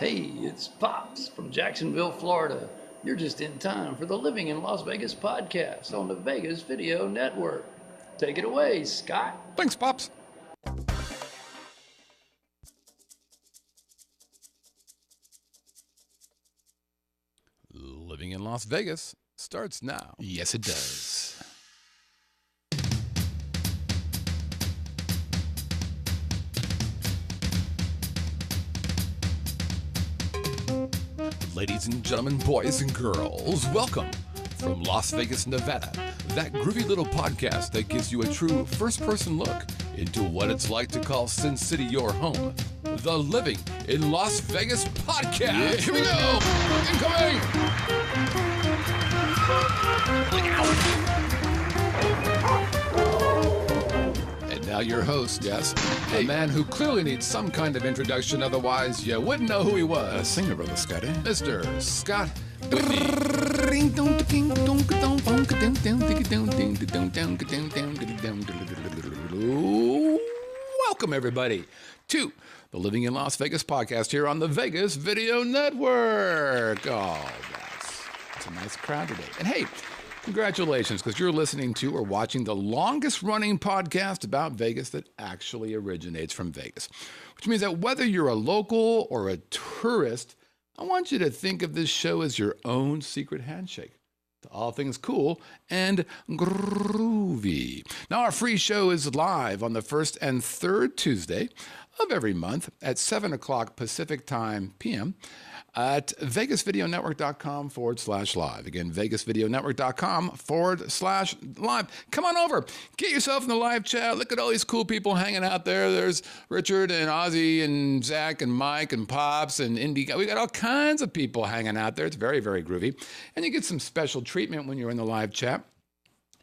Hey, it's Pops from Jacksonville, Florida. You're just in time for the Living in Las Vegas podcast on the Vegas Video Network. Take it away, Scott. Thanks, Pops. Living in Las Vegas starts now. Yes, it does. Ladies and gentlemen, boys and girls, welcome from Las Vegas, Nevada, that groovy little podcast that gives you a true first-person look into what it's like to call Sin City your home. The Living in Las Vegas podcast. Yeah, here we go. Incoming. And now your host, yes, a man who clearly needs some kind of introduction, otherwise you wouldn't know who he was. Singer, brother Scotty. Mr. Scott. Welcome, everybody, to the Living in Las Vegas podcast here on the Vegas Video Network. Oh, that's a nice crowd today. And hey, congratulations, because you're listening to or watching the longest-running podcast about Vegas that actually originates from Vegas, which means that whether you're a local or a tourist, I want you to think of this show as your own secret handshake to all things cool and groovy. Now, our free show is live on the first and third Tuesday of every month at 7 o'clock Pacific Time p.m. at vegasvideonetwork.com/live. Again, vegasvideonetwork.com/live. Come on over. Get yourself in the live chat. Look at all these cool people hanging out there. There's Richard and Ozzy and Zach and Mike and Pops and Indy. We got all kinds of people hanging out there. It's very, very groovy. And you get some special treatment when you're in the live chat.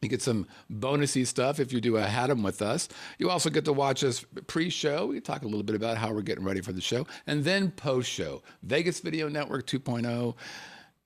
You get some bonusy stuff if you do a Had 'em with us. You also get to watch us pre-show. We talk a little bit about how we're getting ready for the show. And then post-show. Vegas Video Network 2.0,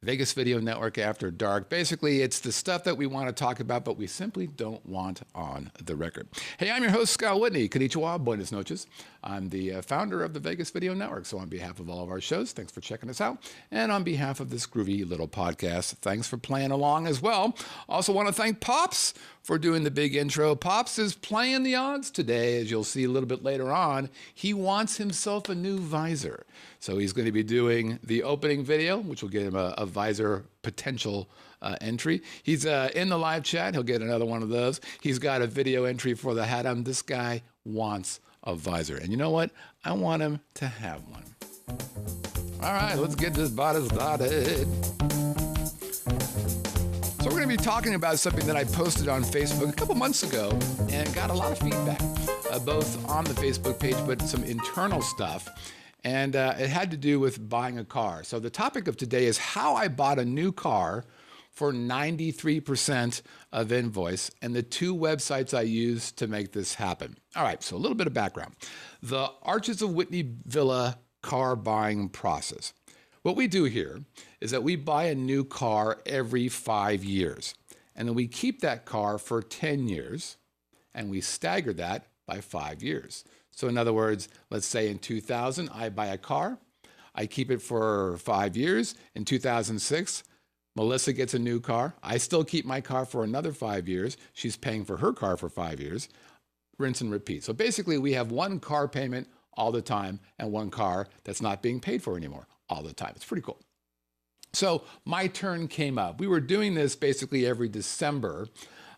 Vegas Video Network After Dark. Basically, it's the stuff that we want to talk about, but we simply don't want on the record. Hey, I'm your host, Scott Whitney. Konnichiwa, buenas noches. I'm the founder of the Vegas Video Network. So on behalf of all of our shows, thanks for checking us out. And on behalf of this groovy little podcast, thanks for playing along as well. Also want to thank Pops for doing the big intro. Pops is playing the odds today, as you'll see a little bit later on. He wants himself a new visor. So he's going to be doing the opening video, which will get him a visor potential entry. He's in the live chat. He'll get another one of those. He's got a video entry for the Had 'em. This guy wants a visor. And you know what? I want him to have one. All right, let's get this body started. So we're going to be talking about something that I posted on Facebook a couple months ago and got a lot of feedback, both on the Facebook page, but some internal stuff. And it had to do with buying a car. So the topic of today is how I bought a new car for 93% of Invoice and the two websites I used to make this happen. All right, so a little bit of background. The Arches of Whitney Villa car buying process. What we do here is that we buy a new car every 5 years, and then we keep that car for 10 years, and we stagger that by 5 years. So in other words, let's say in 2000, I buy a car, I keep it for 5 years. In 2006, Melissa gets a new car. I still keep my car for another 5 years. She's paying for her car for 5 years. Rinse and repeat. So basically, we have one car payment all the time and one car that's not being paid for anymore all the time. It's pretty cool. So my turn came up. We were doing this basically every December.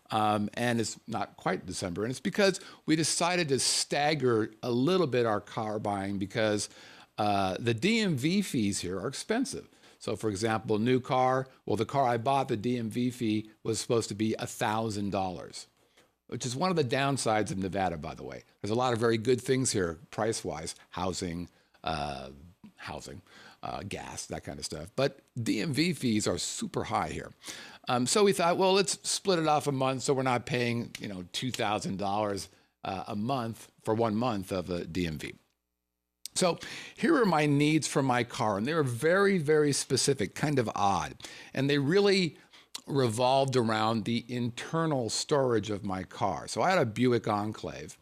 And it's not quite December, and it's because we decided to stagger a little bit our car buying because the DMV fees here are expensive. So for example, new car, well, the car I bought, the DMV fee was supposed to be $1,000, which is one of the downsides of Nevada, by the way. There's a lot of very good things here, price-wise, housing, gas, that kind of stuff. But DMV fees are super high here. So we thought, well, let's split it off a month so we're not paying, $2,000 a month for 1 month of a DMV. So here are my needs for my car, and they were very, very specific, kind of odd. And they really revolved around the internal storage of my car. So I had a Buick Enclave.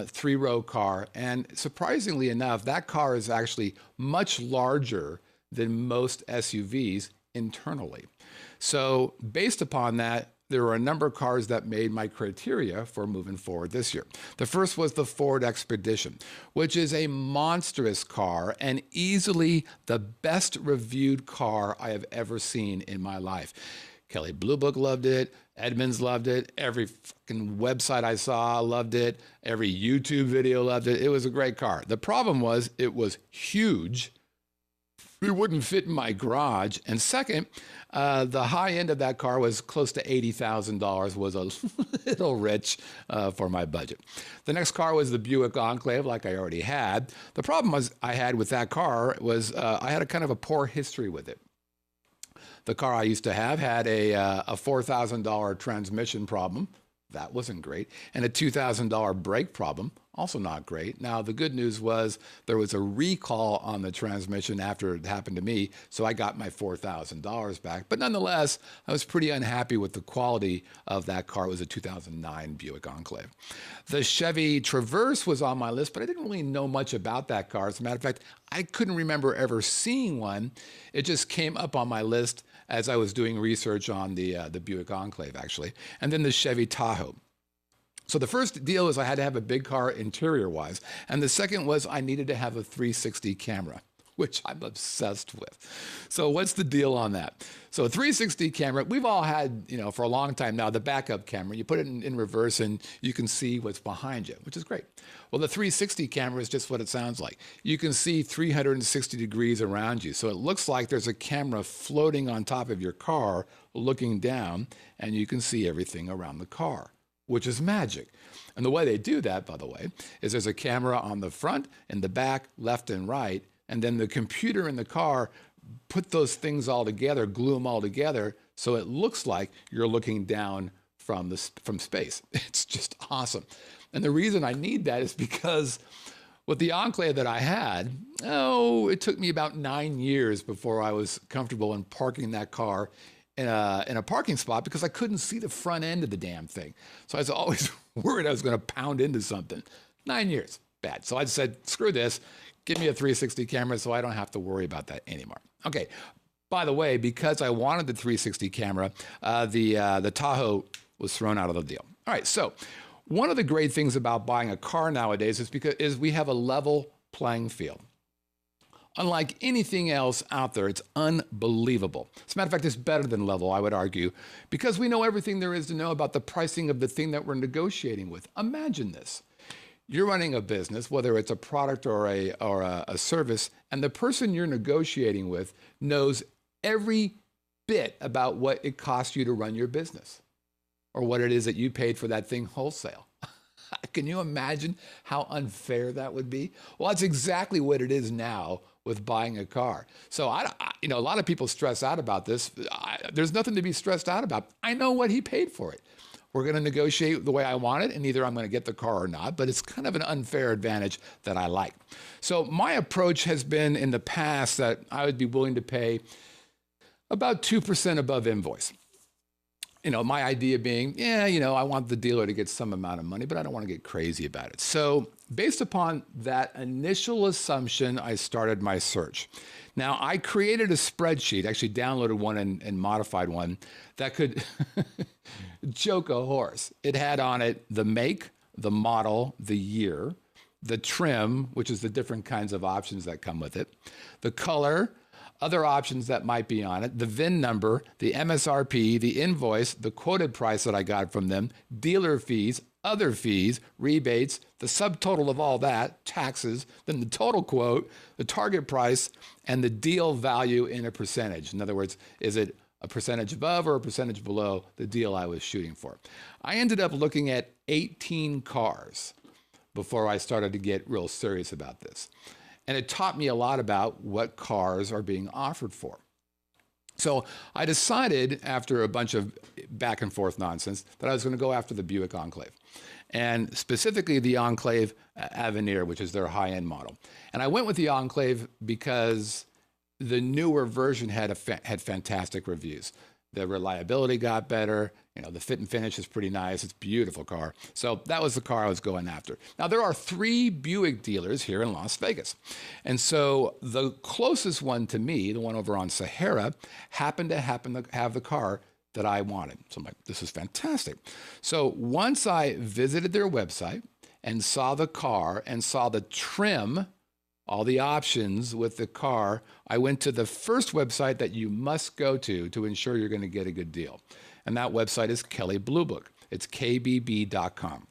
three-row car. And surprisingly enough, that car is actually much larger than most SUVs internally. So based upon that, there were a number of cars that made my criteria for moving forward this year. The first was the Ford Expedition, which is a monstrous car and easily the best reviewed car I have ever seen in my life. Kelly Blue Book loved it. Edmunds loved it. Every fucking website I saw loved it. Every YouTube video loved it. It was a great car. The problem was it was huge. It wouldn't fit in my garage. And second, the high end of that car was close to $80,000, was a little rich for my budget. The next car was the Buick Enclave, like I already had. The problem I had with that car was I had a kind of a poor history with it. The car I used to have had a $4,000 transmission problem. That wasn't great. And a $2,000 brake problem, also not great. Now, the good news was there was a recall on the transmission after it happened to me, so I got my $4,000 back. But nonetheless, I was pretty unhappy with the quality of that car. It was a 2009 Buick Enclave. The Chevy Traverse was on my list, but I didn't really know much about that car. As a matter of fact, I couldn't remember ever seeing one. It just came up on my list as I was doing research on the Buick Enclave, actually. And then the Chevy Tahoe. So the first deal was I had to have a big car interior-wise. And the second was I needed to have a 360 camera, which I'm obsessed with. So what's the deal on that? So a 360 camera, we've all had, for a long time now, the backup camera. You put it in reverse and you can see what's behind you, which is great. Well, the 360 camera is just what it sounds like. You can see 360 degrees around you. So it looks like there's a camera floating on top of your car looking down, and you can see everything around the car, which is magic. And the way they do that, by the way, is there's a camera on the front, in the back, left and right, and then the computer in the car put those things all together, glue them all together, so it looks like you're looking down from space. It's just awesome. And the reason I need that is because with the Enclave that I had, it took me about 9 years before I was comfortable in parking that car in a parking spot because I couldn't see the front end of the damn thing. So I was always worried I was going to pound into something. 9 years, bad. So I said, screw this. Give me a 360 camera so I don't have to worry about that anymore. Okay. By the way, because I wanted the 360 camera, the Tahoe was thrown out of the deal. All right. So one of the great things about buying a car nowadays is we have a level playing field. Unlike anything else out there, it's unbelievable. As a matter of fact, it's better than level, I would argue, because we know everything there is to know about the pricing of the thing that we're negotiating with. Imagine this. You're running a business, whether it's a product or a service, and the person you're negotiating with knows every bit about what it costs you to run your business or what it is that you paid for that thing wholesale. Can you imagine how unfair that would be? Well, that's exactly what it is now with buying a car. So a lot of people stress out about this. There's nothing to be stressed out about. I know what he paid for it. We're going to negotiate the way I want it, and either I'm going to get the car or not, but it's kind of an unfair advantage that I like. So my approach has been in the past that I would be willing to pay about 2% above invoice. My idea being, I want the dealer to get some amount of money, but I don't want to get crazy about it. So based upon that initial assumption, I started my search. Now, I created a spreadsheet, actually downloaded one and modified one that could joke a horse. It had on it the make, the model, the year, the trim, which is the different kinds of options that come with it, the color, other options that might be on it, the VIN number, the MSRP, the invoice, the quoted price that I got from them, dealer fees, other fees, rebates, the subtotal of all that, taxes, then the total quote, the target price, and the deal value in a percentage. In other words, is it a percentage above or a percentage below the deal I was shooting for? I ended up looking at 18 cars before I started to get real serious about this. And it taught me a lot about what cars are being offered for. So I decided, after a bunch of back and forth nonsense, that I was going to go after the Buick Enclave, and specifically the Enclave Avenir, which is their high-end model. And I went with the Enclave because the newer version had fantastic reviews. The reliability got better. You know, the fit and finish is pretty nice. It's a beautiful car. So that was the car I was going after. Now, there are 3 Buick dealers here in Las Vegas. And so the closest one to me, the one over on Sahara, happened to have the car that I wanted. So I'm like, this is fantastic. So once I visited their website and saw the car and saw the trim, all the options with the car, I went to the first website that you must go to ensure you're going to get a good deal. And that website is Kelley Blue Book. It's kbb.com.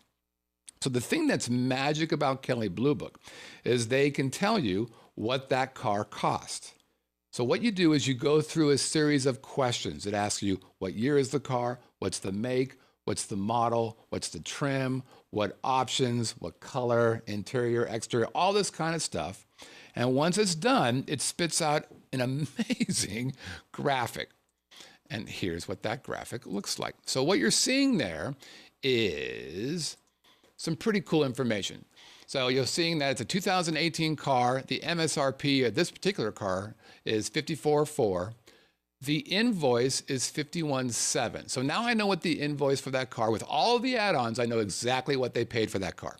So the thing that's magic about Kelley Blue Book is they can tell you what that car cost. So what you do is you go through a series of questions. It asks you, what year is the car? What's the make? What's the model? What's the trim? What options? What color? Interior, exterior, all this kind of stuff. And once it's done, it spits out an amazing graphic. And here's what that graphic looks like. So what you're seeing there is some pretty cool information. So you're seeing that it's a 2018 car. The MSRP of this particular car is $54,400. The invoice is $51,700. So now I know what the invoice for that car, with all of the add-ons, I know exactly what they paid for that car.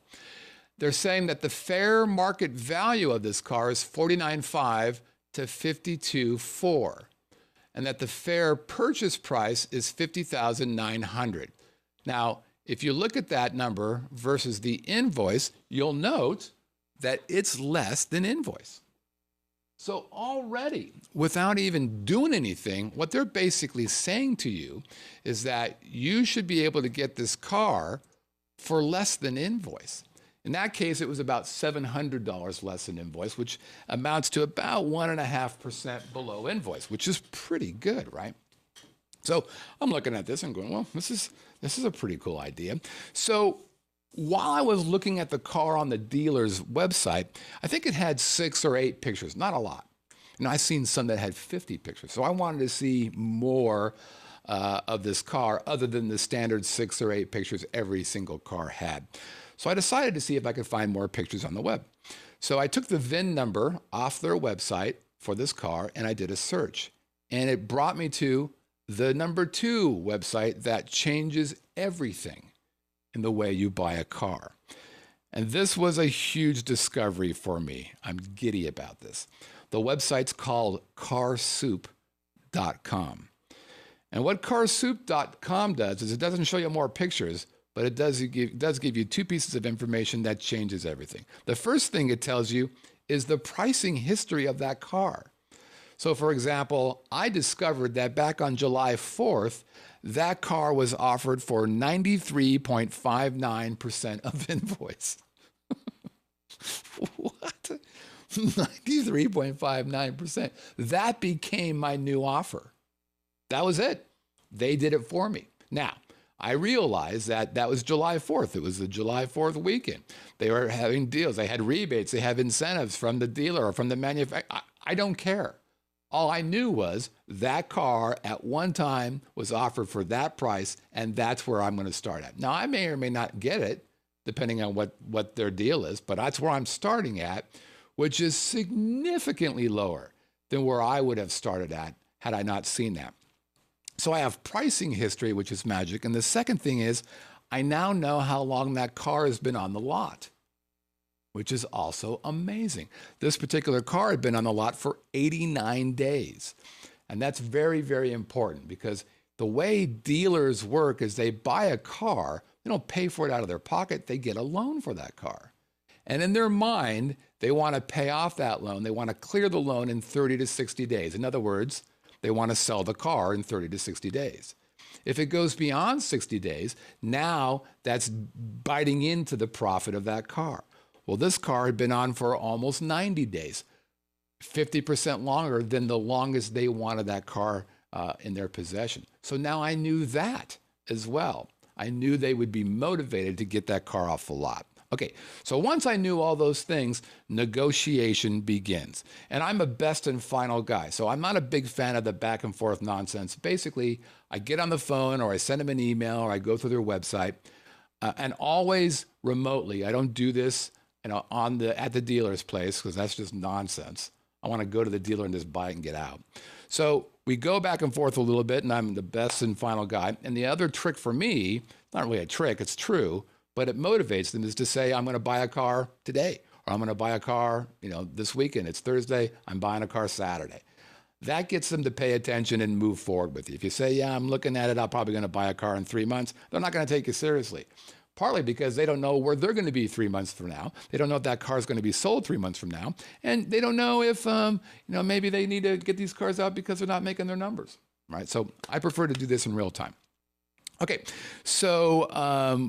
They're saying that the fair market value of this car is $49,500 to $52,400, and that the fair purchase price is $50,900. Now, if you look at that number versus the invoice, you'll note that it's less than invoice. So already, without even doing anything, what they're basically saying to you is that you should be able to get this car for less than invoice. In that case, it was about $700 less than invoice, which amounts to about 1.5% below invoice, which is pretty good, right? So I'm looking at this and going, well, this is a pretty cool idea. So while I was looking at the car on the dealer's website, I think it had 6 or 8 pictures, not a lot. And I've seen some that had 50 pictures. So I wanted to see more of this car other than the standard 6 or 8 pictures every single car had. So I decided to see if I could find more pictures on the web. So I took the VIN number off their website for this car and I did a search. And it brought me to the number 2 website that changes everything in the way you buy a car. And this was a huge discovery for me. I'm giddy about this. The website's called carsoup.com. And what carsoup.com does is it doesn't show you more pictures, but it does give you 2 pieces of information that changes everything. The first thing it tells you is the pricing history of that car. So for example, I discovered that back on July 4th, that car was offered for 93.59% of invoice. What? 93.59%. That became my new offer. That was it. They did it for me. Now, I realized that that was July 4th. It was the July 4th weekend. They were having deals. They had rebates. They have incentives from the dealer or from the manufacturer. I don't care. All I knew was that car at one time was offered for that price, and that's where I'm going to start at. Now, I may or may not get it, depending on what their deal is, but that's where I'm starting at, which is significantly lower than where I would have started at had I not seen that. So I have pricing history, which is magic. And the second thing is I now know how long that car has been on the lot, which is also amazing. This particular car had been on the lot for 89 days. And that's very, very important because the way dealers work is they buy a car, they don't pay for it out of their pocket, they get a loan for that car. And in their mind, they want to pay off that loan. They want to clear the loan in 30 to 60 days. In other words, they want to sell the car in 30 to 60 days. If it goes beyond 60 days, now that's biting into the profit of that car. Well, this car had been on for almost 90 days, 50% longer than the longest they wanted that car in their possession. So now I knew that as well. I knew they would be motivated to get that car off the lot. Okay, so once I knew all those things, negotiation begins. And I'm a best and final guy, so I'm not a big fan of the back and forth nonsense. Basically, I get on the phone or I send them an email or I go through their website, and always remotely. I don't do this at the dealer's place because that's just nonsense. I want to go to the dealer and just buy it and get out. So we go back and forth a little bit, and I'm the best and final guy. And the other trick for me, not really a trick, it's true, but it motivates them, is to say, I'm going to buy a car today, or I'm going to buy a car, this weekend. It's Thursday, I'm buying a car Saturday. That gets them to pay attention and move forward with you. If you say, yeah, I'm looking at it, I'm probably going to buy a car in 3 months, they're not going to take you seriously. Partly because they don't know where they're going to be 3 months from now. They don't know if that car is going to be sold 3 months from now. And they don't know if, maybe they need to get these cars out because they're not making their numbers, right? So I prefer to do this in real time. Okay, so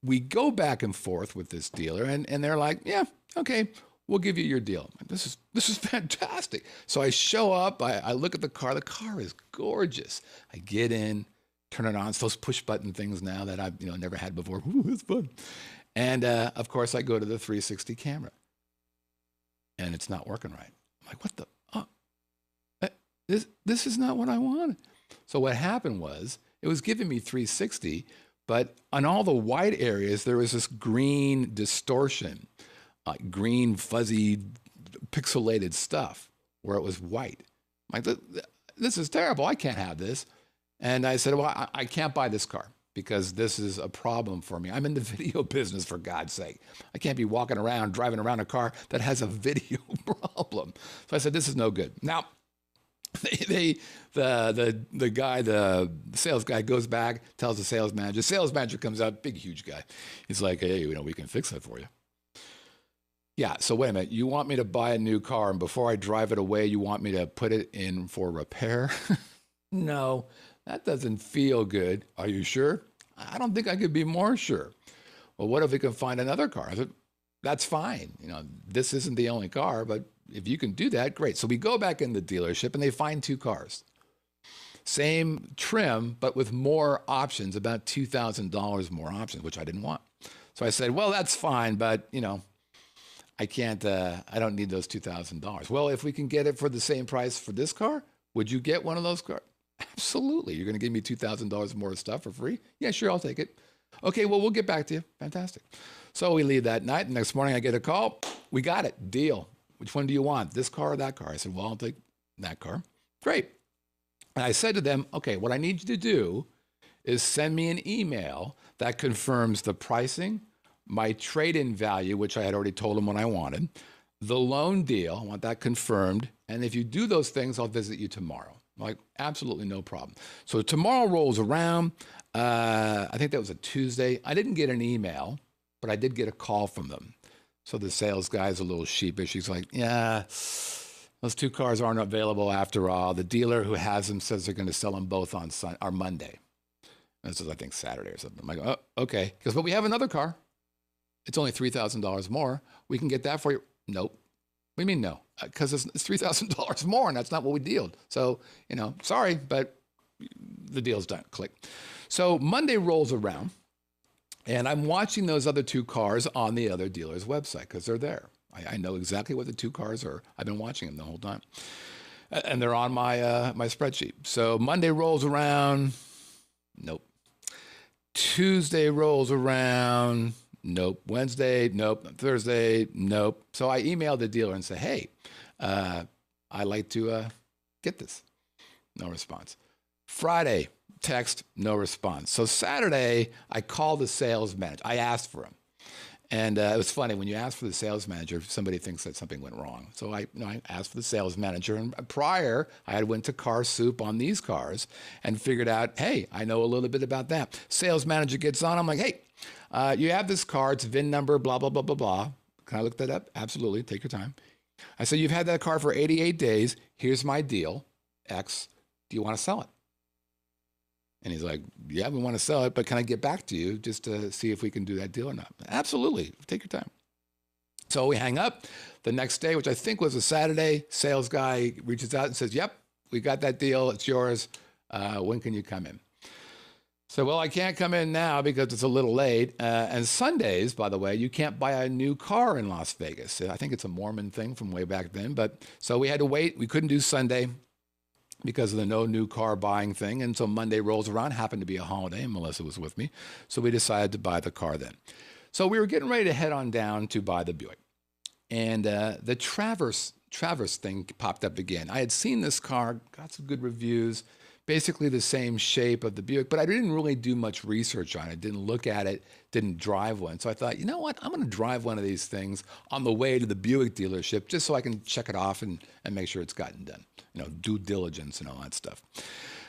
we go back and forth with this dealer, and they're like, yeah, okay, we'll give you your deal. This is fantastic. So I show up, I look at the car. The car is gorgeous. I get in, turn it on. It's those push button things now that I've never had before. Ooh, it's fun. And of course, I go to the 360 camera, and it's not working right. I'm like, what the? This is not what I wanted. So what happened was, it was giving me 360, but on all the white areas, there was this green distortion, like green, fuzzy, pixelated stuff where it was white. I'm like, this is terrible. I can't have this. And I said, well, I can't buy this car because this is a problem for me. I'm in the video business, for God's sake. I can't be walking around, driving around a car that has a video problem. So I said, this is no good. Now, the sales guy goes back, tells the sales manager. Sales manager comes out, big, huge guy. He's like, hey, we can fix that for you. Yeah, so wait a minute. You want me to buy a new car, and before I drive it away, you want me to put it in for repair? No, that doesn't feel good. Are you sure? I don't think I could be more sure. Well, what if we can find another car? I said, that's fine. This isn't the only car, but if you can do that, great. So we go back in the dealership, and they find 2 cars. Same trim, but with more options, about $2,000 more options, which I didn't want. So I said, well, that's fine, but, I can't, I don't need those $2,000. Well, if we can get it for the same price for this car, would you get one of those cars? Absolutely. You're going to give me $2,000 more stuff for free? Yeah, sure, I'll take it. Okay, well, we'll get back to you. Fantastic. So we leave that night. The next morning, I get a call. We got it. Deal. Which one do you want, this car or that car? I said, well, I'll take that car. Great. And I said to them, okay, what I need you to do is send me an email that confirms the pricing, my trade-in value, which I had already told them what I wanted, the loan deal, I want that confirmed. And if you do those things, I'll visit you tomorrow. I'm like, absolutely no problem. So tomorrow rolls around. I think that was a Tuesday. I didn't get an email, but I did get a call from them. So the sales guy's a little sheepish. He's like, yeah, those 2 cars aren't available after all. The dealer who has them says they're going to sell them both on Monday. And this is, I think, Saturday or something. I'm like, oh, okay. He goes, but we have another car. It's only $3,000 more. We can get that for you. Nope. What do you mean no? Because it's $3,000 more, and that's not what we dealed. So, sorry, but the deal's done. Click. So Monday rolls around. And I'm watching those other 2 cars on the other dealer's website because they're there. I know exactly what the 2 cars are. I've been watching them the whole time. And they're on my my spreadsheet. So Monday rolls around. Nope. Tuesday rolls around. Nope. Wednesday. Nope. Thursday. Nope. So I emailed the dealer and said, hey, I'd like to get this. No response. Friday. Text, no response. So Saturday, I called the sales manager. I asked for him. And it was funny, when you ask for the sales manager, somebody thinks that something went wrong. So I asked for the sales manager. And prior, I had went to Car Soup on these cars and figured out, hey, I know a little bit about that. Sales manager gets on. I'm like, hey, you have this car. It's VIN number, blah, blah, blah, blah, blah. Can I look that up? Absolutely. Take your time. I said, you've had that car for 88 days. Here's my deal, X. Do you want to sell it? And he's like, yeah, we want to sell it, but can I get back to you just to see if we can do that deal or not? Absolutely. Take your time. So we hang up. The next day, which I think was a Saturday, sales guy reaches out and says, yep, we got that deal. It's yours. When can you come in? So, well, I can't come in now because it's a little late. And Sundays, by the way, you can't buy a new car in Las Vegas. I think it's a Mormon thing from way back then. But so we had to wait. We couldn't do Sunday because of the no new car buying thing. And so Monday rolls around, happened to be a holiday, and Melissa was with me. So we decided to buy the car then. So we were getting ready to head on down to buy the Buick. And the Traverse Traverse thing popped up again. I had seen this car, got some good reviews, basically the same shape of the Buick, but I didn't really do much research on it, didn't look at it, didn't drive one. So I thought, you know what, I'm going to drive one of these things on the way to the Buick dealership just so I can check it off and make sure it's gotten done, due diligence and all that stuff.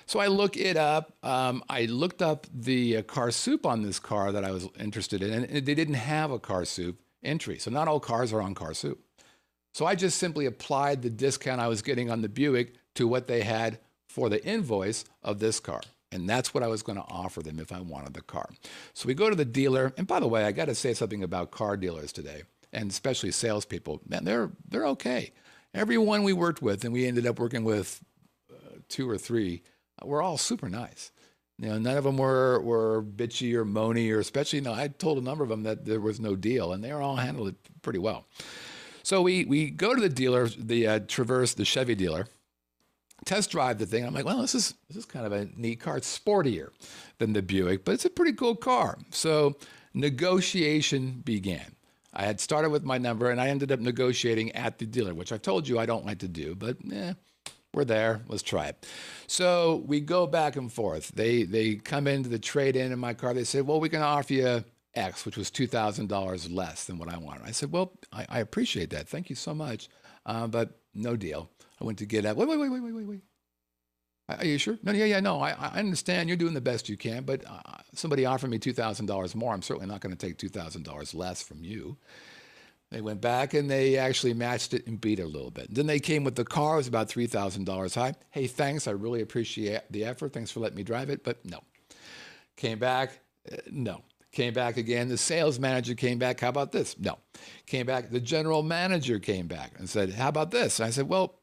So I look it up. I looked up the car soup on this car that I was interested in, and they didn't have a car soup entry. So not all cars are on car soup. So I just simply applied the discount I was getting on the Buick to what they had for the invoice of this car. And that's what I was going to offer them if I wanted the car. So we go to the dealer. And by the way, I got to say something about car dealers today, and especially salespeople. Man, they're okay. Everyone we worked with, and we ended up working with 2 or 3, were all super nice. None of them were bitchy or moany, or especially, I told a number of them that there was no deal, and they were all handled it pretty well. So we go to the dealer, the Traverse, the Chevy dealer, test drive the thing. I'm like, well, this is kind of a neat car. It's sportier than the Buick, but it's a pretty cool car. So negotiation began. I had started with my number, and I ended up negotiating at the dealer, which I told you I don't like to do, but we're there. Let's try it. So we go back and forth. They come into the trade-in in my car. They say, well, we can offer you X, which was $2,000 less than what I wanted. I said, well, I appreciate that. Thank you so much. But no deal. I went to get out. Wait. Are you sure? No, yeah, no. I understand you're doing the best you can, but somebody offered me $2,000 more. I'm certainly not going to take $2,000 less from you. They went back and they actually matched it and beat it a little bit. Then they came with the car. It was about $3,000 high. Hey, thanks. I really appreciate the effort. Thanks for letting me drive it. But no. Came back. No. Came back again. The sales manager came back. How about this? No. Came back. The general manager came back and said, how about this? And I said, well,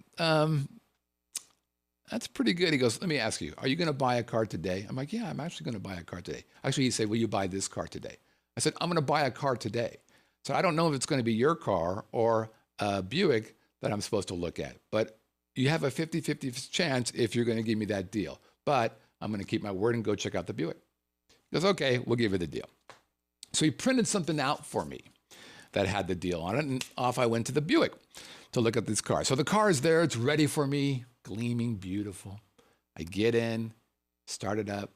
that's pretty good. He goes, let me ask you, are you going to buy a car today? I'm like, yeah, I'm actually going to buy a car today. Actually, he said, will you buy this car today? I said, I'm going to buy a car today. So I don't know if it's going to be your car or a Buick that I'm supposed to look at, but you have a 50-50 chance if you're going to give me that deal. But I'm going to keep my word and go check out the Buick. He goes, okay, we'll give you the deal. So he printed something out for me that had the deal on it, and off I went to the Buick to look at this car. So the car is there. It's ready for me, gleaming, beautiful. I get in, start it up,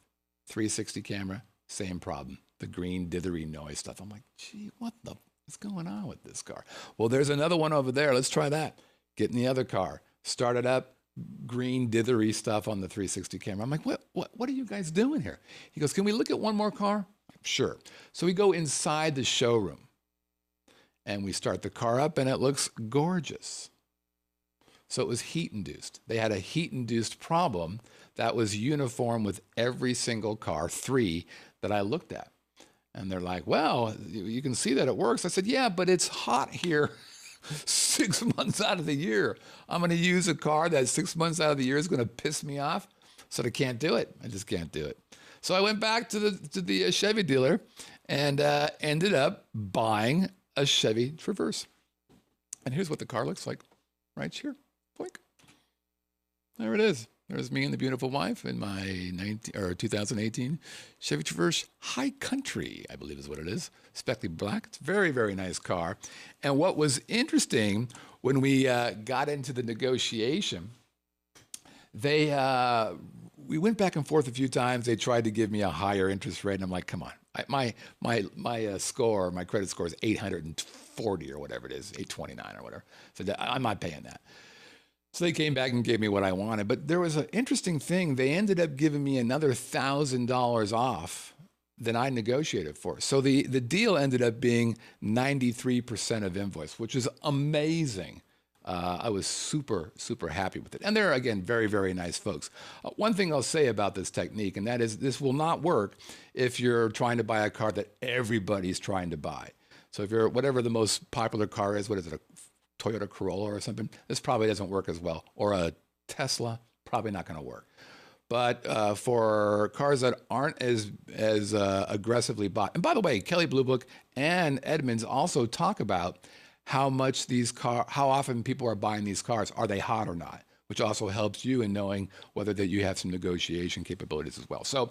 360 camera, same problem. The green dithery noise stuff. I'm like, gee, what the is going on with this car? Well, there's another one over there. Let's try that. Get in the other car, start it up, green dithery stuff on the 360 camera. I'm like, what are you guys doing here? He goes, can we look at one more car? Sure. So we go inside the showroom and we start the car up and it looks gorgeous. So it was heat induced. They had a heat induced problem that was uniform with every single car, 3 that I looked at. And they're like, well, you can see that it works. I said, yeah, but it's hot here 6 months out of the year. I'm going to use a car that 6 months out of the year is going to piss me off. So I can't do it. I just can't do it. So I went back to the Chevy dealer and ended up buying a Chevy Traverse. And here's what the car looks like right here. Boink. There it is. There's me and the beautiful wife in my 2018 Chevy Traverse High Country, I believe is what it is. Speckly black. It's a very, very nice car. And what was interesting when we got into the negotiation, we went back and forth a few times. They tried to give me a higher interest rate, and I'm like, come on. My score, my credit score is 840 or whatever it is, 829 or whatever. So I'm not paying that. So they came back and gave me what I wanted. But there was an interesting thing. They ended up giving me another $1,000 off than I negotiated for. So the deal ended up being 93% of invoice, which is amazing. I was super, super happy with it. And they're, again, very, very nice folks. One thing I'll say about this technique, and that is this will not work if you're trying to buy a car that everybody's trying to buy. So if you're, whatever the most popular car is, what is it, a Toyota Corolla or something, this probably doesn't work as well. Or a Tesla, probably not going to work. But for cars that aren't as aggressively bought, and by the way, Kelly Blue Book and Edmunds also talk about how often people are buying these cars. Are they hot or not? Which also helps you in knowing whether that you have some negotiation capabilities as well. So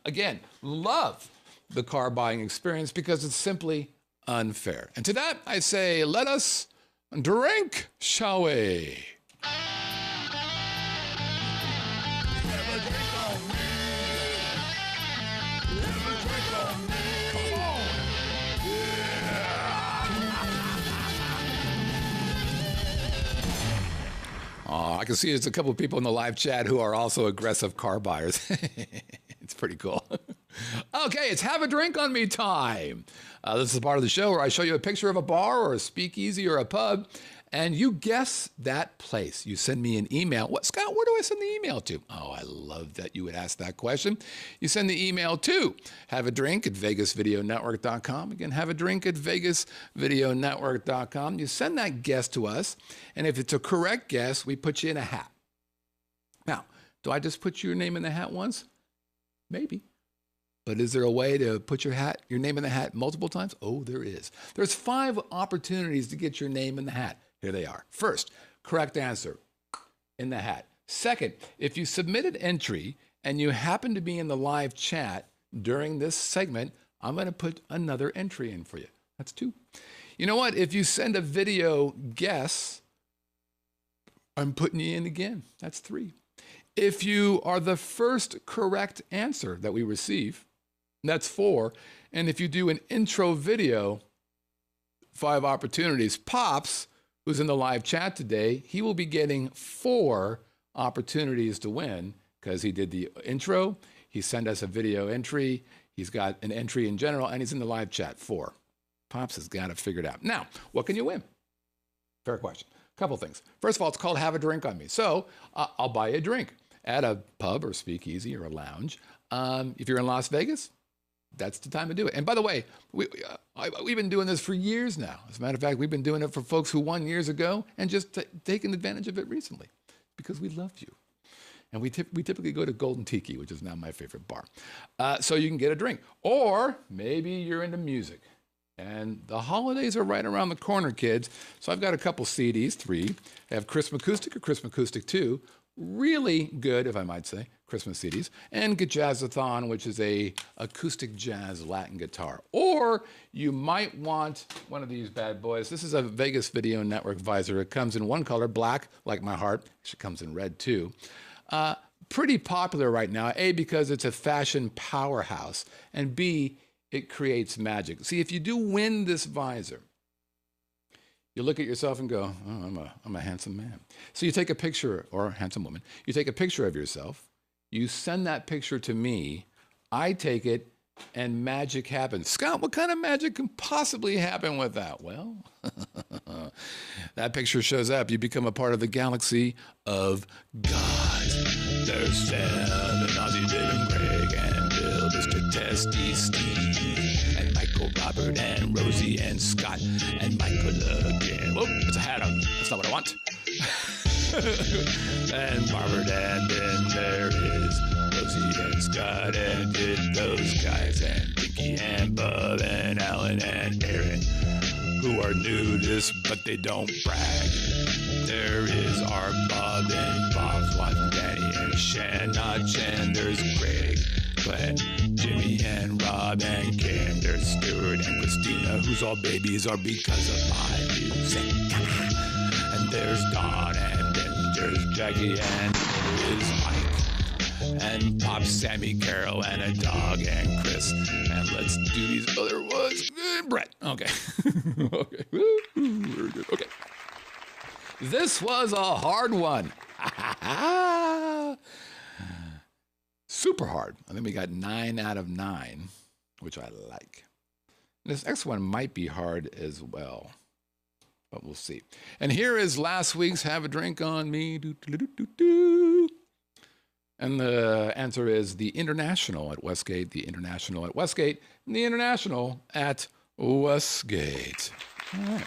again, love the car buying experience because it's simply unfair. And to that, I say, let us drink, shall we? I can see there's a couple of people in the live chat who are also aggressive car buyers. It's pretty cool. Okay, it's have a drink on me time. This is the part of the show where I show you a picture of a bar or a speakeasy or a pub, and you guess that place. You send me an email. What, Scott, where do I send the email to? Oh, I love that you would ask that question. You send the email to haveadrink@vegasvideonetwork.com. Again, haveadrink@vegasvideonetwork.com. You send that guess to us, and if it's a correct guess, we put you in a hat. Now, do I just put your name in the hat once? Maybe. But is there a way to put your name in the hat multiple times? Oh, there is. There's 5 opportunities to get your name in the hat. Here they are. First, correct answer, in the hat. Second, if you submit an entry and you happen to be in the live chat during this segment, I'm going to put another entry in for you. That's 2. You know what? If you send a video guess, I'm putting you in again. That's 3. If you are the first correct answer that we receive, that's 4. And if you do an intro video, 5 opportunities. Pops, who's in the live chat today, he will be getting 4 opportunities to win because he did the intro, he sent us a video entry, he's got an entry in general, and he's in the live chat. 4. Pops has got it figured out. Now, what can you win? Fair question. Couple things. First of all, it's called Have a Drink on Me. So I'll buy you a drink at a pub or speakeasy or a lounge. If you're in Las Vegas, that's the time to do it. And by the way, we've been doing this for years now. As a matter of fact, we've been doing it for folks who won years ago and just taken advantage of it recently because we love you. And we typically go to Golden Tiki, which is now my favorite bar. So you can get a drink. Or maybe you're into music. And the holidays are right around the corner, kids. So I've got a couple CDs, 3. I have Christmas Acoustic or Christmas Acoustic 2. Really good, if I might say, Christmas CDs. And Jazzathon, which is a acoustic jazz Latin guitar. Or you might want one of these bad boys. This is a Vegas Video Network visor. It comes in one color, black, like my heart. It comes in red, too. Pretty popular right now, A, because it's a fashion powerhouse, and B, it creates magic. See, if you do win this visor, you look at yourself and go, oh, I'm a handsome man. So you take a picture, or a handsome woman, you take a picture of yourself, you send that picture to me, I take it, and magic happens. Scott, what kind of magic can possibly happen with that? Well, that picture shows up. You become a part of the galaxy of God. There's Sam and Ozzy, Dave and Greg and Bill, Mr. Testy, Steve, and Michael, Robert, and Rosie, and Scott, and Michael again. Whoop, it's a hat on. That's not what I want. And Robert, and then there is Rosie and Scott, and those guys, and Pinky, and Bub, and Alan, and Aaron, who are new to this, but they don't brag. There is our Bob and Bob's wife, and Danny, and Shannon, and there's Greg, Glenn, Jimmy, and Rob, and Kim. There's Stuart and Christina, whose all babies are because of my music. And there's Don, and then there's Jackie, and there's Mike, and Pop, Sammy, Carol, and a dog, and Chris. And let's do these other ones. Brett. Okay. Okay. Very good. Okay. This was a hard one. Super hard. I think we got 9 out of 9, which I like. And this next one might be hard as well, but we'll see. And here is last week's Have a Drink on Me. And the answer is the International at Westgate, the International at Westgate, and the International at Westgate. All right.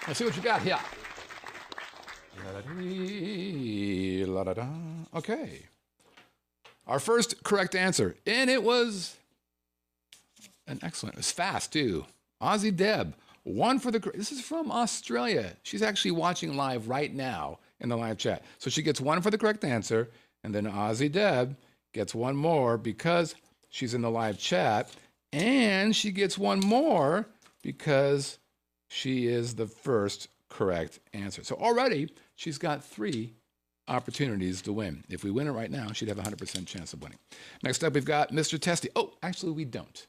Let's see what you got here. Okay. Our first correct answer, and it was an excellent, it was fast too. Aussie Deb, 1 for the, this is from Australia. She's actually watching live right now in the live chat. So she gets 1 for the correct answer, and then Aussie Deb gets 1 more because she's in the live chat, and she gets 1 more because she is the first correct answer. So already she's got 3 opportunities to win. If we win it right now, she'd have a 100% chance of winning. Next up, we've got Mr. Testy. Oh, actually, we don't.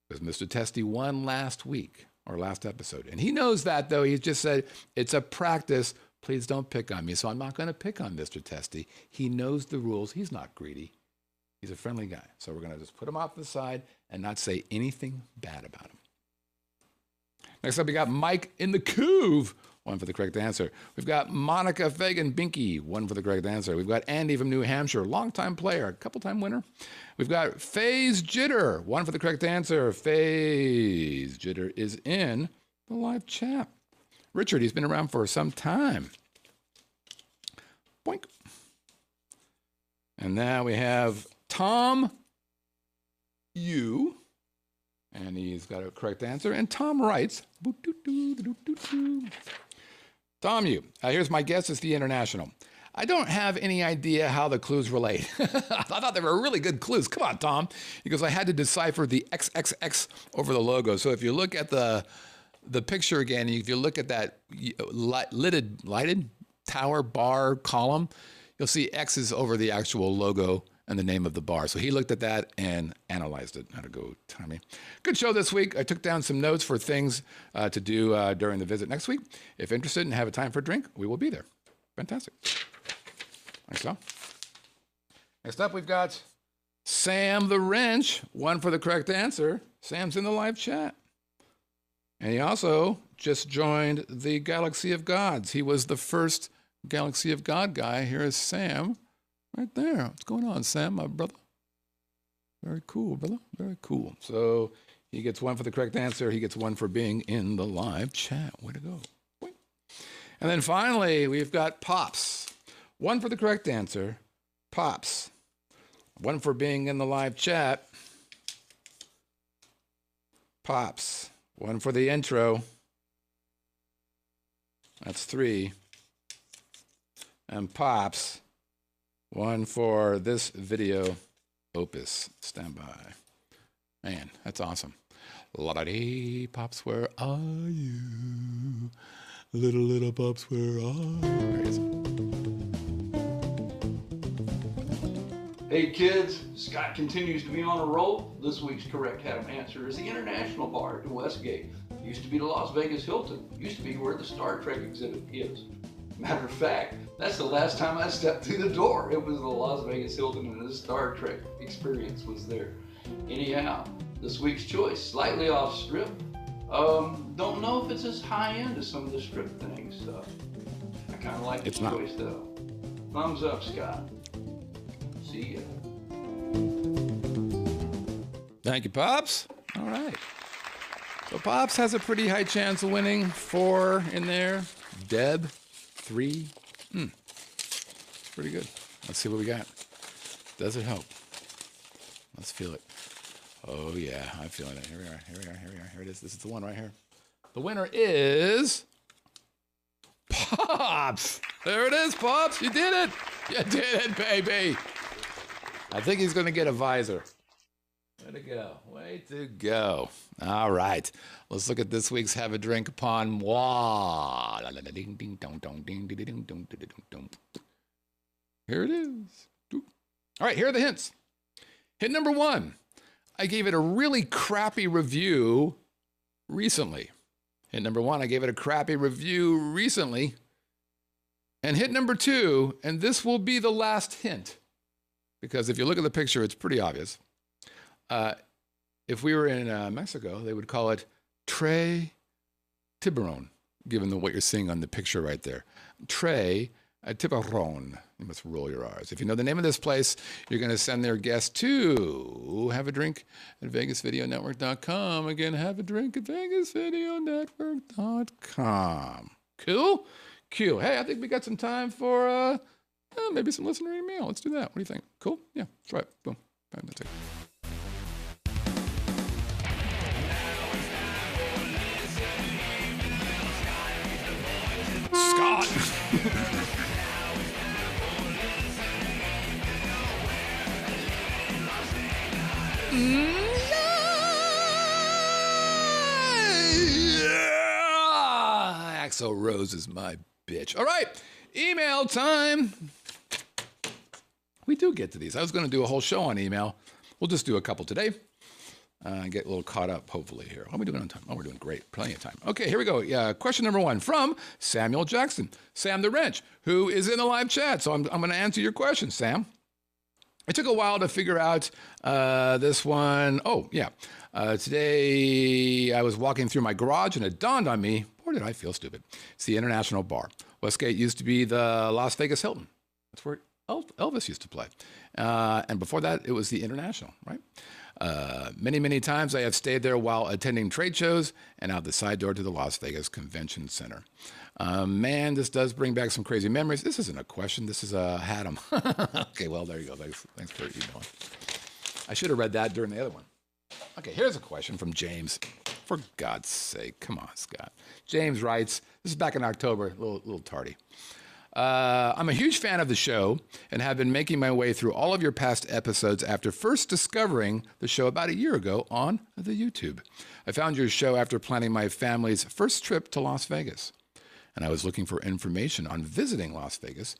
Because Mr. Testy won last week, or last episode. And he knows that, though. He just said, it's a practice. Please don't pick on me. So I'm not going to pick on Mr. Testy. He knows the rules. He's not greedy. He's a friendly guy. So we're going to just put him off to the side and not say anything bad about him. Next up, we got Mike in the Couve. 1 for the correct answer. We've got Monica Fagan Binky, 1 for the correct answer. We've got Andy from New Hampshire, longtime player, a couple-time winner. We've got FaZe Jitter, 1 for the correct answer. FaZe Jitter is in the live chat. Richard, he's been around for some time. Boink. And now we have Tom Yu, and he's got a correct answer. And Tom writes, Tom Yu, here's my guess, it's the International. I don't have any idea how the clues relate. I thought they were really good clues. Come on, Tom. Because I had to decipher the XXX over the logo. So if you look at the picture again, if you look at that lighted tower bar column, you'll see X's over the actual logo and the name of the bar. So he looked at that and analyzed it. How'd it go, Tommy? Good show this week. I took down some notes for things to do during the visit next week. If interested and have a time for a drink, we will be there. Fantastic. Thanks, so. Next up, we've got Sam the Wrench, 1 for the correct answer. Sam's in the live chat. And he also just joined the Galaxy of Gods. He was the first Galaxy of God guy. Here is Sam. Right there. What's going on, Sam, my brother? Very cool, brother. Very cool. So he gets 1 for the correct answer. He gets 1 for being in the live chat. Way to go. And then finally, we've got Pops. 1 for the correct answer. Pops. 1 for being in the live chat. Pops. 1 for the intro. That's 3. And Pops. 1 for this video opus. Stand by. Man, that's awesome. La-da-dee, Pops, where are you? Little Pops, where are you? Hey kids, Scott continues to be on a roll. This week's correct answer is the International Bar in Westgate. Used to be the Las Vegas Hilton. Used to be where the Star Trek exhibit is. Matter of fact, that's the last time I stepped through the door. It was the Las Vegas Hilton and the Star Trek experience was there. Anyhow, this week's choice, slightly off strip. Don't know if it's as high end as some of the strip things. I kind of like the choice though. Thumbs up, Scott. See ya. Thank you, Pops. All right. So Pops has a pretty high chance of winning. 4 in there. Deb, 3. Pretty good. Let's see what we got. Does it help? Let's feel it. Oh yeah, I'm feeling it. Here we are. Here it is. This is the one right here. The winner is Pops. There it is, Pops. You did it. You did it, baby. I think he's going to get a visor. Way to go. Way to go. All right. Let's look at this week's Have a Drink upon moi. Here it is. All right, here are the hints. Hint number 1. I gave it a really crappy review recently. Hint number 1, I gave it a crappy review recently. And hint number 2, and this will be the last hint, because if you look at the picture, it's pretty obvious. If we were in Mexico, they would call it Tres Tiburon, given what you're seeing on the picture right there. Tres Tiburon. You must roll your R's. If you know the name of this place, you're going to send their guest to Have a Drink at VegasVideoNetwork.com. Again, have a drink at VegasVideoNetwork.com. Cool? Cool. Hey, I think we got some time for maybe some listener email. Let's do that. What do you think? Cool? Yeah, that's right. Boom. Fantastic. Scott. Yeah. nose is my bitch. All right, email time. We do get to these. I was going to do a whole show on email. We'll just do a couple today. Get a little caught up, hopefully, here. How are we doing on time? Oh, we're doing great. Plenty of time. Okay, here we go. Question number 1 from Samuel Jackson, Sam the Wrench, who is in the live chat. So I'm going to answer your question, Sam. It took a while to figure out this one. Oh, yeah. Today, I was walking through my garage, and it dawned on me, boy, did I feel stupid. It's the International Bar. Westgate used to be the Las Vegas Hilton. That's where Elvis used to play. And before that, it was the International, right? Many, many times I have stayed there while attending trade shows and out the side door to the Las Vegas Convention Center. Man, this does bring back some crazy memories. This isn't a question. This is a Haddam. Okay, well, there you go. Thanks for emailing. I should have read that during the other one. Okay, here's a question from James. For God's sake, come on, Scott. James writes, this is back in October, a little tardy. I'm a huge fan of the show and have been making my way through all of your past episodes after first discovering the show about a year ago on the YouTube. I found your show after planning my family's first trip to Las Vegas, and I was looking for information on visiting Las Vegas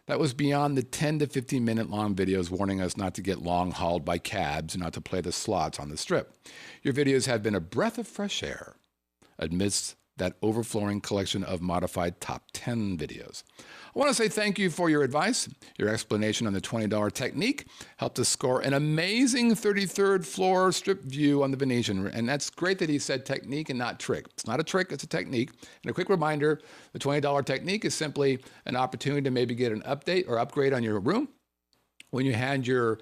that was beyond the 10 to 15 minute long videos warning us not to get long hauled by cabs and not to play the slots on the strip. Your videos have been a breath of fresh air amidst that overflowing collection of modified top 10 videos. I want to say thank you for your advice. Your explanation on the $20 technique helped us score an amazing 33rd floor strip view on the Venetian. And that's great that he said technique and not trick. It's not a trick, it's a technique. And a quick reminder, the $20 technique is simply an opportunity to maybe get an update or upgrade on your room. When you hand your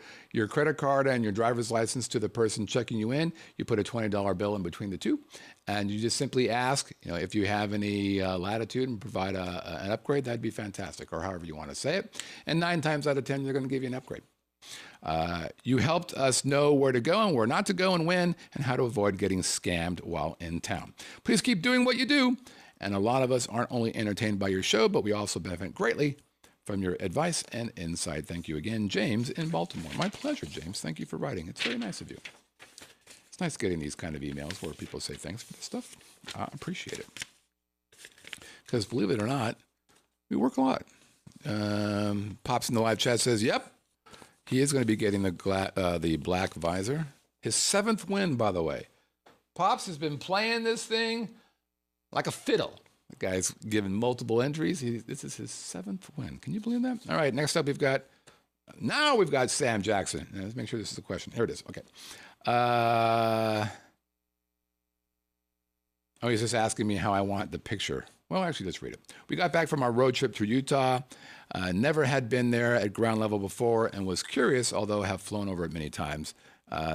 credit card and your driver's license to the person checking you in, you put a $20 bill in between the two, and you just simply ask, if you have any latitude and provide an upgrade, that'd be fantastic, or however you want to say it. And 9 times out of 10, they're going to give you an upgrade. You helped us know where to go and where not to go and when, and how to avoid getting scammed while in town. Please keep doing what you do. And a lot of us aren't only entertained by your show, but we also benefit greatly from your advice and insight. Thank you again, James in Baltimore. My pleasure, James. Thank you for writing. It's very nice of you. It's nice getting these kind of emails where people say thanks for this stuff. I appreciate it. Because believe it or not, we work a lot. Pops in the live chat says, yep, he is going to be getting the black visor. His 7th win, by the way. Pops has been playing this thing like a fiddle. The guy's given multiple entries. This is his 7th win. Can you believe that? All right, next up we've got Sam Jackson. Now, let's make sure this is the question. Here it is. Okay. He's just asking me how I want the picture. Well, actually, let's read it. We got back from our road trip through Utah. Never had been there at ground level before and was curious, although have flown over it many times.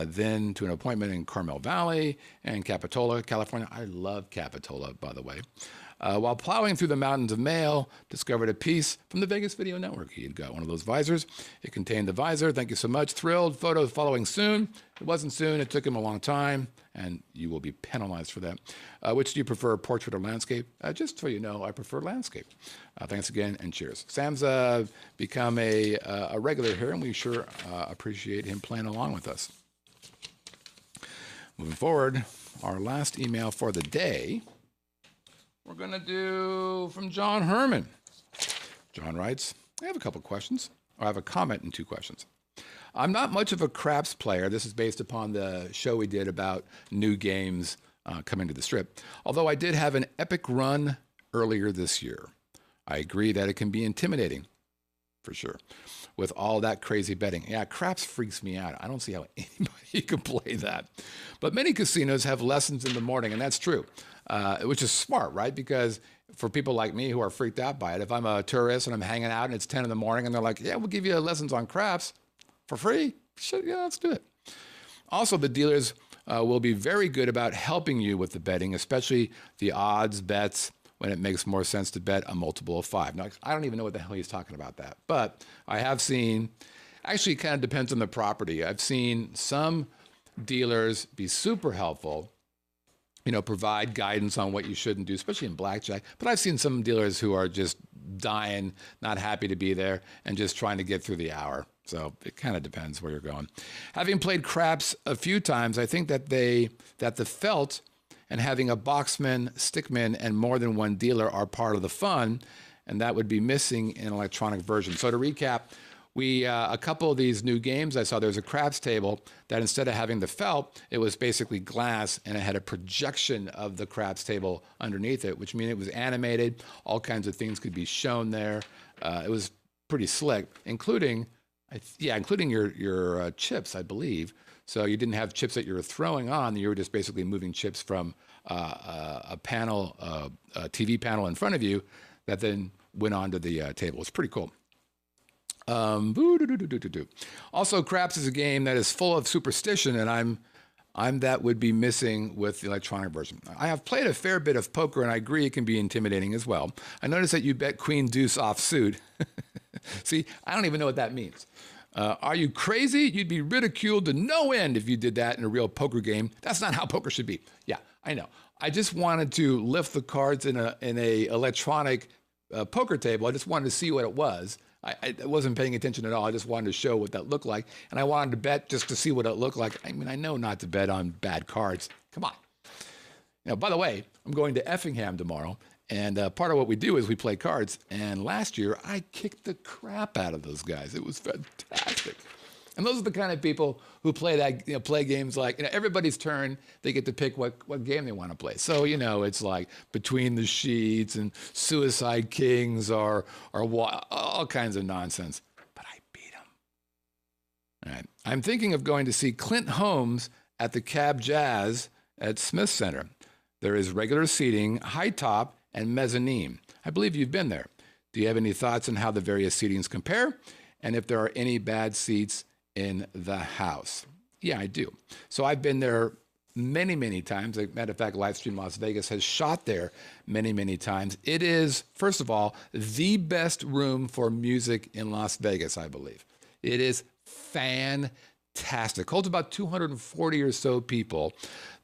Then to an appointment in Carmel Valley and Capitola, California. I love Capitola, by the way. While plowing through the mountains of mail, discovered a piece from the Vegas Video Network. He had got one of those visors. It contained the visor. Thank you so much. Thrilled. Photos following soon. It wasn't soon. It took him a long time, and you will be penalized for that. Which do you prefer, portrait or landscape? Just so you know, I prefer landscape. Thanks again, and cheers. Sam's become a regular here, and we sure appreciate him playing along with us. Moving forward, our last email for the day, we're going to do from John Herman. John writes, I have a couple questions. I have a comment and 2 questions. I'm not much of a craps player. This is based upon the show we did about new games coming to the Strip. Although I did have an epic run earlier this year. I agree that it can be intimidating, for sure, with all that crazy betting. Yeah, craps freaks me out. I don't see how anybody can play that. But many casinos have lessons in the morning, and that's true, which is smart, right? Because for people like me who are freaked out by it, if I'm a tourist and I'm hanging out and it's 10 in the morning and they're like, yeah, we'll give you lessons on craps for free. Sure, yeah, let's do it. Also, the dealers will be very good about helping you with the betting, especially the odds bets when it makes more sense to bet a multiple of 5. Now, I don't even know what the hell he's talking about that, but I have seen, actually it kind of depends on the property. I've seen some dealers be super helpful, provide guidance on what you shouldn't do, especially in blackjack. But I've seen some dealers who are just dying, not happy to be there, and just trying to get through the hour. So it kind of depends where you're going. Having played craps a few times, I think that the felt and having a boxman, stickman, and more than one dealer are part of the fun, and that would be missing in electronic version. So to recap, a couple of these new games I saw, there's a craps table that instead of having the felt, it was basically glass, and it had a projection of the craps table underneath it, which means it was animated. All kinds of things could be shown there. It was pretty slick, including your chips, I believe. So you didn't have chips that you were throwing on. You were just basically moving chips from a panel, a TV panel in front of you that then went onto the table. It's pretty cool. Also, craps is a game that is full of superstition, and I'm that would be missing with the electronic version. I have played a fair bit of poker, and I agree it can be intimidating as well. I noticed that you bet queen deuce offsuit. See, I don't even know what that means. Are you crazy? You'd be ridiculed to no end if you did that in a real poker game. That's not how poker should be. Yeah, I know. I just wanted to lift the cards in a electronic poker table. I just wanted to see what it was. I wasn't paying attention at all. I just wanted to show what that looked like. And I wanted to bet just to see what it looked like. I mean, I know not to bet on bad cards. Come on. By the way, I'm going to Effingham tomorrow. And part of what we do is we play cards. And last year, I kicked the crap out of those guys. It was fantastic. And those are the kind of people who play play games like, everybody's turn, they get to pick what game they want to play. So, it's like Between the Sheets and Suicide Kings or all kinds of nonsense. But I beat them. All right. I'm thinking of going to see Clint Holmes at the Cab Jazz at Smith Center. There is regular seating, high top, and mezzanine. I believe you've been there. Do you have any thoughts on how the various seatings compare? And if there are any bad seats in the house? Yeah, I do. So I've been there many, many times. As a matter of fact, Livestream Las Vegas has shot there many, many times. It is, first of all, the best room for music in Las Vegas, I believe. It is fantastic. Holds about 240 or so people.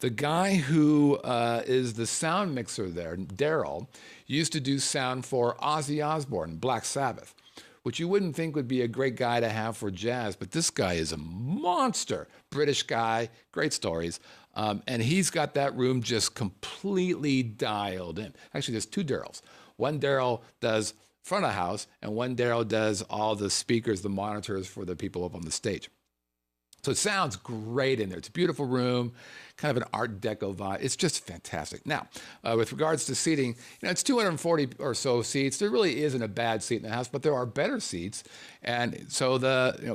The guy who is the sound mixer there, Daryl, used to do sound for Ozzy Osbourne, Black Sabbath, which you wouldn't think would be a great guy to have for jazz, but this guy is a monster. British guy, great stories. And he's got that room just completely dialed in. Actually, there's two Daryls. One Daryl does front of house, and one Daryl does all the speakers, the monitors for the people up on the stage. So it sounds great in there. It's a beautiful room, kind of an Art Deco vibe. It's just fantastic. Now, with regards to seating, it's 240 or so seats. There really isn't a bad seat in the house, but there are better seats. And so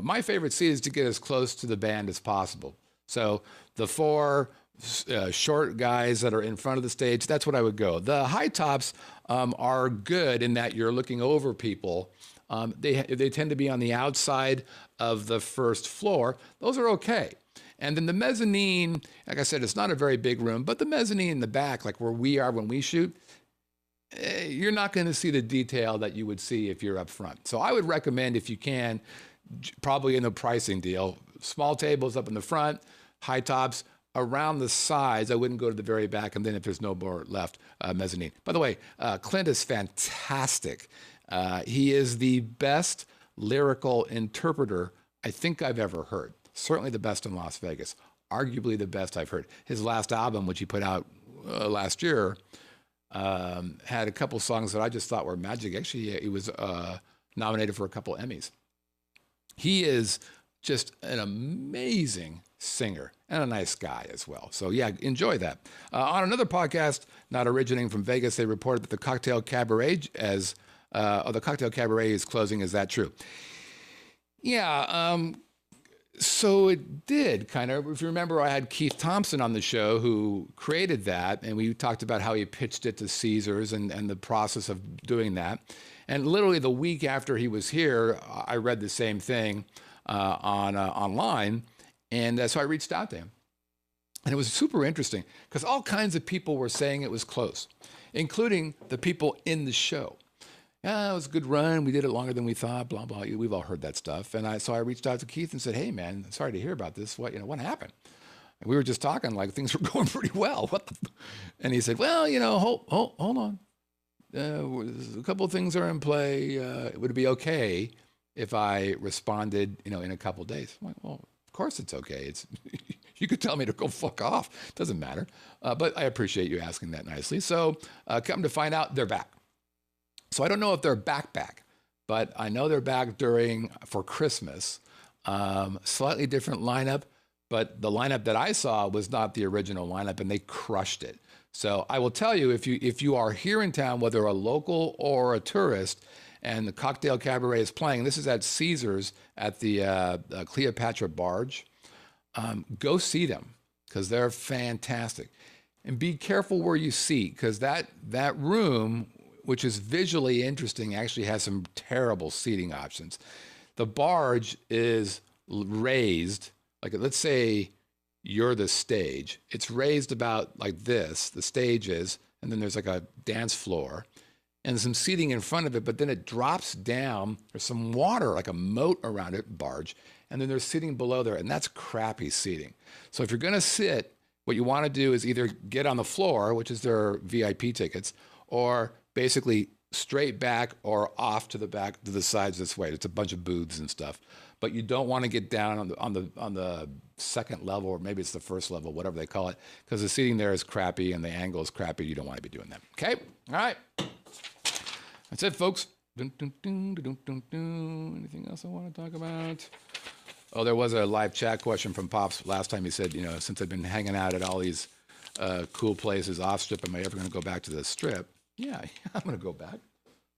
my favorite seat is to get as close to the band as possible. So the four short guys that are in front of the stage, that's what I would go. The high tops are good in that you're looking over people. They tend to be on the outside of the first floor. Those are okay. And then the mezzanine, like I said, it's not a very big room, but the mezzanine in the back, like where we are when we shoot, you're not going to see the detail that you would see if you're up front. So I would recommend, if you can, probably in the pricing deal, small tables up in the front, high tops around the sides. I wouldn't go to the very back, and then if there's no more left, mezzanine. By the way, Clint is fantastic. He is the best lyrical interpreter I think I've ever heard. Certainly the best in Las Vegas. Arguably the best I've heard. His last album, which he put out last year, had a couple songs that I just thought were magic. Actually, he was nominated for a couple Emmys. He is just an amazing singer and a nice guy as well. So yeah, enjoy that. On another podcast, not originating from Vegas, they reported that the Cocktail Cabaret the Cocktail Cabaret is closing. Is that true? Yeah, so it did, kind of. If you remember, I had Keith Thompson on the show who created that, and we talked about how he pitched it to Caesars and the process of doing that. And literally the week after he was here, I read the same thing online, and so I reached out to him. And it was super interesting, because all kinds of people were saying it was close, including the people in the show. Yeah, it was a good run. We did it longer than we thought, blah, blah. We've all heard that stuff. And so I reached out to Keith and said, hey, man, sorry to hear about this. What happened? And we were just talking like things were going pretty well. And he said, well, hold on. A couple of things are in play. Would it be okay if I responded, in a couple of days? I'm like, well, of course it's okay. You could tell me to go fuck off. Doesn't matter. But I appreciate you asking that nicely. So come to find out, they're back. So I don't know if they're back, but I know they're back for Christmas. Slightly different lineup, but the lineup that I saw was not the original lineup, and they crushed it. So I will tell you, if you are here in town, whether a local or a tourist, and the Cocktail Cabaret is playing, this is at Caesars at the Cleopatra Barge, go see them because they're fantastic. And be careful where you seat, because that room, which is visually interesting, actually has some terrible seating options. The barge is raised, like let's say you're the stage. It's raised about like this, the stage is, and then there's like a dance floor and some seating in front of it, but then it drops down. There's some water, like a moat around it, barge, and then there's seating below there, and that's crappy seating. So if you're gonna sit, what you wanna do is either get on the floor, which is their VIP tickets, or basically straight back or off to the back to the sides this way. It's a bunch of booths and stuff, but you don't want to get down on the second level, or maybe it's the first level, whatever they call it, because the seating there is crappy and the angle is crappy. You don't want to be doing that. Okay, all right, that's it, folks. Anything else I want to talk about? Oh, there was a live chat question from Pops last time. He said, since I've been hanging out at all these cool places off strip, am I ever going to go back to the strip? Yeah, I'm going to go back.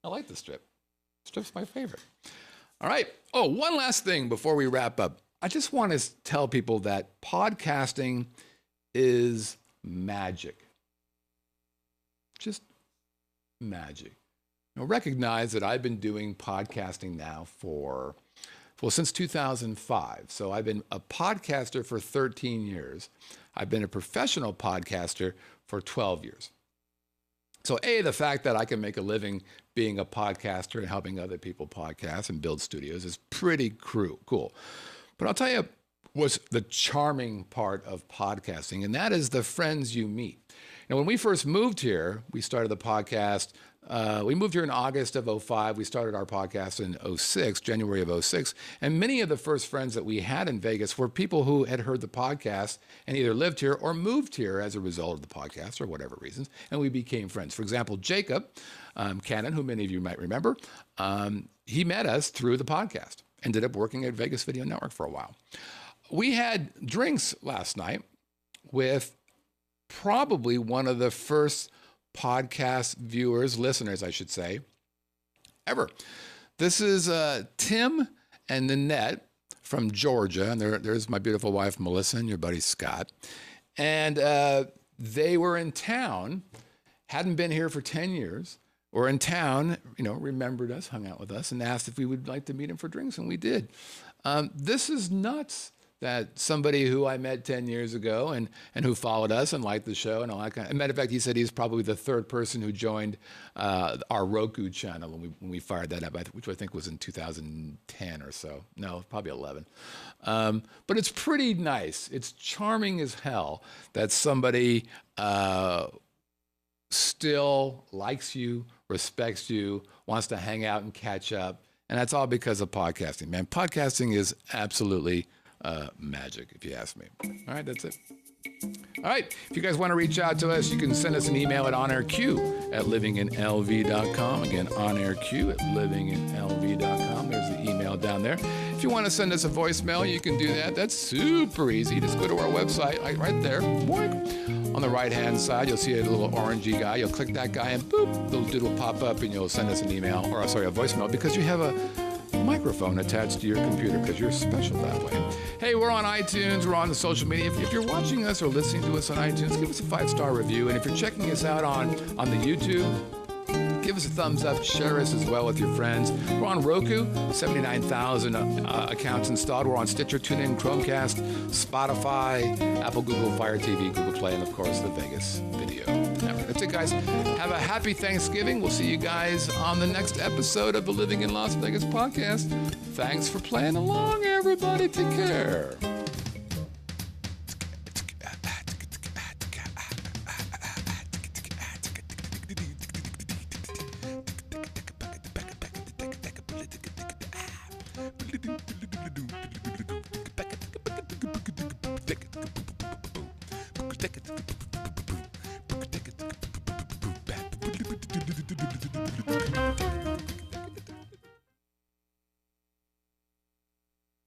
I like the strip. Strip's my favorite. All right. Oh, one last thing before we wrap up. I just want to tell people that podcasting is magic. Just magic. Recognize that I've been doing podcasting now since 2005. So I've been a podcaster for 13 years. I've been a professional podcaster for 12 years. So the fact that I can make a living being a podcaster and helping other people podcast and build studios is pretty cool. But I'll tell you what's the charming part of podcasting, and that is the friends you meet. When we first moved here, we started the podcast. We moved here in August of 05. We started our podcast in 06, January of 06. And many of the first friends that we had in Vegas were people who had heard the podcast and either lived here or moved here as a result of the podcast or whatever reasons. And we became friends. For example, Jacob Cannon, who many of you might remember, he met us through the podcast. Ended up working at Vegas Video Network for a while. We had drinks last night with probably one of the first podcast listeners, I should say, ever. This is Tim and Nanette from Georgia, and there's my beautiful wife, Melissa, and your buddy, Scott. And they were in town, hadn't been here for 10 years, were in town, remembered us, hung out with us, and asked if we would like to meet him for drinks, and we did. This is nuts. That somebody who I met 10 years ago and who followed us and liked the show and all that kind of. As a matter of fact, he said he's probably the third person who joined our Roku channel when we fired that up, which I think was in 2010 or so. No, probably 11. But it's pretty nice. It's charming as hell that somebody still likes you, respects you, wants to hang out and catch up. And that's all because of podcasting, man. Podcasting is absolutely magic, if you ask me. All right, that's it. All right, if you guys want to reach out to us, you can send us an email at onairq@livinginlv.com. Again, onairq@livinginlv.com. There's the email down there. If you want to send us a voicemail, you can do that. That's super easy. Just go to our website, right there. Boink. On the right-hand side, you'll see a little orangey guy. You'll click that guy, and boop, little dude will pop up, and you'll send us an email, a voicemail, because you have a microphone attached to your computer, because you're special that way. Hey, we're on iTunes, we're on the social media. If you're watching us or listening to us on iTunes, give us a 5-star review. And if you're checking us out on the YouTube, give us a thumbs up, share us as well with your friends. We're on Roku, 79,000 accounts installed. We're on Stitcher, TuneIn, Chromecast, Spotify, Apple, Google, Fire TV, Google Play, and of course the Vegas Video Network. That's it, guys. Have a happy Thanksgiving. We'll see you guys on the next episode of the Living in Las Vegas podcast. Thanks for playing along, everybody. Take care.